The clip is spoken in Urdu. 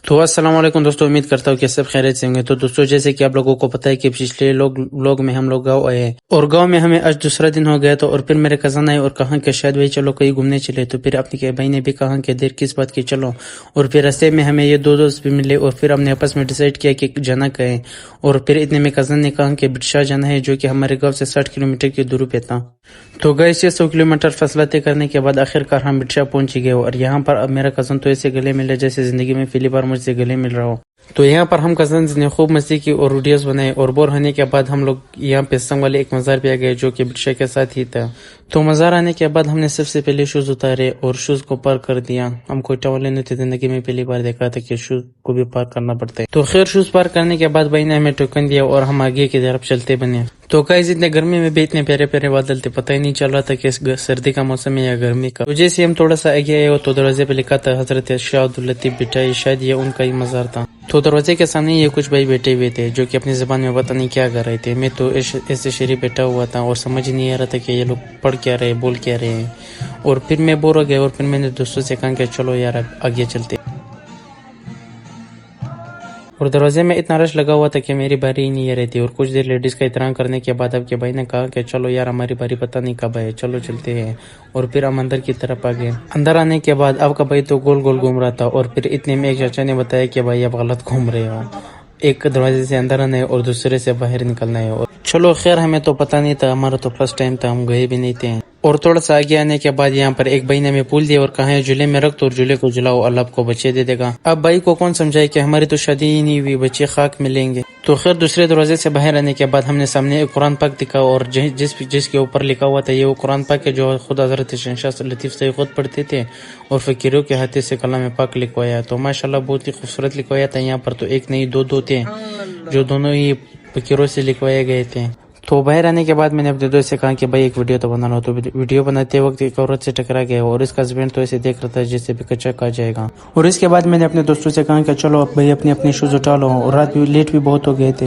تو السلام علیکم دوستوں، امید کرتا ہوں کہ سب خیریت سے ہوں گے۔ تو دوستوں، جیسے کہ آپ لوگوں کو پتہ ہے کہ پچھلے لوگ میں ہم لوگ گاؤں آئے ہیں، اور گاؤں میں ہمیں آج دوسرا دن ہو گیا۔ تو اور پھر میرے کزن آئے اور کہا کہ شاید بھائی چلو کہیں گھومنے چلے۔ تو پھر اپنے بھائی نے بھی کہا کہ دیر کس بات کی، چلو۔ اور پھر راستے میں ہمیں یہ دو دوست بھی ملے، اور پھر ہم نے آپس میں ڈیسائیڈ کیا کہ جانا کہیں۔ اور پھر اتنے میں کزن نے کہا کہ بٹشاہ جانا ہے، جو کہ ہمارے گاؤں سے 60 کلومیٹر کی دوری پہ تھا۔ تو گئے سے 100 کلومیٹر فاصلہ طے کرنے کے بعد آخر کار ہم بٹشاہ پہنچ گئے۔ اور یہاں پر اب میرا کزن تو ایسے گلے ملے جیسے زندگی میں پہلی بار مجھ سے گلے مل رہا ہو۔ تو یہاں پر ہم کزنز نے خوب مستی کی اور ویڈیوز بنائے، اور بور ہونے کے بعد ہم لوگ یہاں پہ سنگ والے ایک مزار پہ آ گئے، جو کہ بٹشاہ کے ساتھ ہی تھا۔ تو مزار آنے کے بعد ہم نے سب سے پہلے شوز اتارے اور شوز کو پارک کر دیا۔ ہم کوئٹہ والے نے زندگی میں پہلی بار دیکھا تھا کہ شوز کو بھی پارک کرنا پڑتا ہے۔ تو خیر شوز پارک کرنے کے بعد بھائی نے ہمیں ٹوکن دیا اور ہم آگے کی طرف چلتے بنے۔ تو گائز اتنے گرمی میں بھی اتنے پیارے پیارے بادل تھے، پتہ ہی نہیں چل رہا تھا کہ سردی کا موسم ہے یا گرمی کا۔ تو جیسے ہم تھوڑا سا آگے آئے تو دروازے پہ لکھا تھا حضرت شاہ عبداللطیف بٹائی، شاید یہ ان کا ہی مزار تھا۔ تو دروازے کے سامنے یہ کچھ بھائی بیٹھے ہوئے تھے، جو کہ اپنی زبان میں پتہ نہیں کیا کر رہے تھے۔ میں تو ایسے شریف بیٹھا ہوا تھا اور سمجھ نہیں آ رہا تھا کہ یہ لوگ پڑھ کیا رہے، بول کیا رہے ہیں۔ اور پھر میں بور ہو گیا، اور پھر میں نے دوستوں سے کہا کہ چلو یار آگے چلتے۔ اور دروازے میں اتنا رش لگا ہوا تھا کہ میری باری ہی نہیں آ رہی تھی۔ اور کچھ دیر لیڈیز کا احترام کرنے کے بعد آپ کے بھائی نے کہا کہ چلو یار ہماری باری پتہ نہیں کب ہے، چلو چلتے ہیں۔ اور پھر ہم اندر کی طرف آ گئے۔ اندر آنے کے بعد آپ کا بھائی تو گول گول گھوم رہا تھا، اور پھر اتنے میں ایک چاچا نے بتایا کہ بھائی آپ غلط گھوم رہے ہو، ایک دروازے سے اندر آنا ہے اور دوسرے سے باہر نکلنا ہے۔ اور چلو خیر ہمیں تو پتہ نہیں تھا، ہمارا تو فرسٹ ٹائم تھا، ہم گئے بھی نہیں تھے۔ اور تھوڑا سا آگے آنے کے بعد یہاں پر ایک بھائی نے ہمیں پول دیا اور کہا ہے جھولے میں رکھ تو، اور جھولے کو جلاؤ، اللہ آپ کو بچے دے دے گا۔ اب بھائی کو کون سمجھائے کہ ہماری تو شادی ہی نہیں ہوئی، بچے خاک ملیں گے۔ تو خیر دوسرے دروازے سے باہر آنے کے بعد ہم نے سامنے ایک قرآن پاک دکھا، اور جس کے اوپر لکھا ہوا تھا یہ وہ قرآن پاک ہے جو خود حضرت شاہ لطیف صاحب خود پڑھتے تھے، اور فقیروں کے ہاتھ سے کلام پاک لکھوایا۔ تو ماشاءاللہ بہت ہی خوبصورت لکھوایا تھا۔ یہاں پر تو ایک نہیں دو تھے، جو دونوں ہی فقیروں سے لکھوائے گئے تھے۔ تو باہر آنے کے بعد میں نے اپنے دوست سے کہا کہ بھائی ایک ویڈیو تو بنانا ہو۔ تو ویڈیو بناتے وقت ایک عورت سے ٹکرا گیا، اور اس کا ہسبینڈ تو ایسے دیکھ رہا تھا جیسے بھی کچا کھا جائے گا۔ اور اس کے بعد میں نے اپنے دوستوں سے کہا کہ چلو اب بھائی اپنے شوز اٹھا لو، اور رات بھی لیٹ بھی بہت ہو گئے تھے۔